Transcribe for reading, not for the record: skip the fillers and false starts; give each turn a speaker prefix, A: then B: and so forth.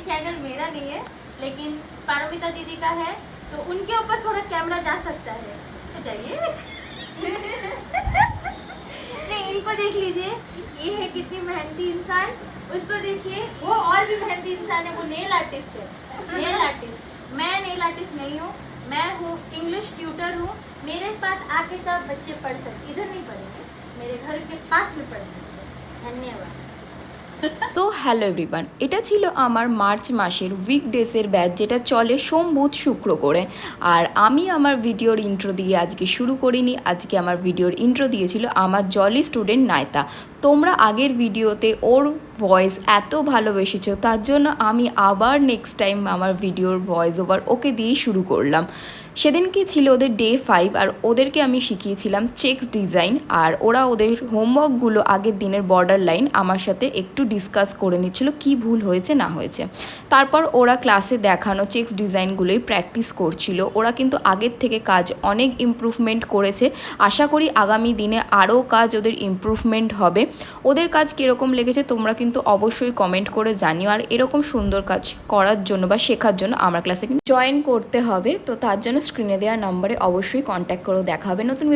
A: Channel मेरा नहीं है लेकिन पारमिता दीदी का है, तो उनके ऊपर थोड़ा कैमरा जा सकता है, जाइए। नहीं, इनको देख लीजिए, ये है कितनी मेहनती इंसान, उसको देखिए, वो और भी मेहनती इंसान है, वो नेल आर्टिस्ट है। नेल आर्टिस्ट, मैं नेल आर्टिस्ट नहीं हूँ, मैं हूँ इंग्लिश ट्यूटर हूँ। मेरे पास आके सब बच्चे पढ़ सकते, इधर नहीं पढ़ेंगे, मेरे घर के पास में पढ़ सकते। धन्यवाद।
B: তো হ্যালো এভরিওয়ান, এটা ছিল আমার মার্চ মাসের উইকডেসের ব্যাচ, যেটা চলে সোম বুধ শুক্র করে। আর আমি আমার ভিডিওর ইন্ট্রো দিয়ে আজকে শুরু করিনি, আজকে আমার ভিডিওর ইন্ট্রো দিয়েছিল আমার জলি স্টুডেন্ট নায়তা। তোমরা আগের ভিডিওতে ওর ভয়েস এত ভালোবেসেছো, তার জন্য আমি আবার নেক্সট টাইম আমার ভিডিওর ভয়েস ওভার ওকে দিয়েই শুরু করলাম। সেদিনকে ছিল ওদের ডে 5, আর ওদেরকে আমি শিখিয়েছিলাম চেক্স ডিজাইন। আর ওরা ওদের হোমওয়ার্কগুলো আগের দিনের বর্ডার লাইন আমার সাথে একটু ডিসকাস করে নিচ্ছিল, কী ভুল হয়েছে না হয়েছে। তারপর ওরা ক্লাসে দেখানো চেক্স ডিজাইনগুলোই প্র্যাকটিস করছিল। ওরা কিন্তু আগের থেকে কাজ অনেক ইমপ্রুভমেন্ট করেছে, আশা করি আগামী দিনে আরও কাজ ওদের ইমপ্রুভমেন্ট হবে। ওদের কাজ কীরকম লেগেছে তোমরা কিন্তু অবশ্যই কমেন্ট করে জানিও। আর এরকম সুন্দর কাজ করার জন্য বা শেখার জন্য আমার ক্লাসে কিন্তু জয়েন করতে হবে, তো তার জন্য স্ক্রিনে দেওয়া নম্বরে অবশ্যই কন্ট্যাক্ট করেও দেখা হবে নতুন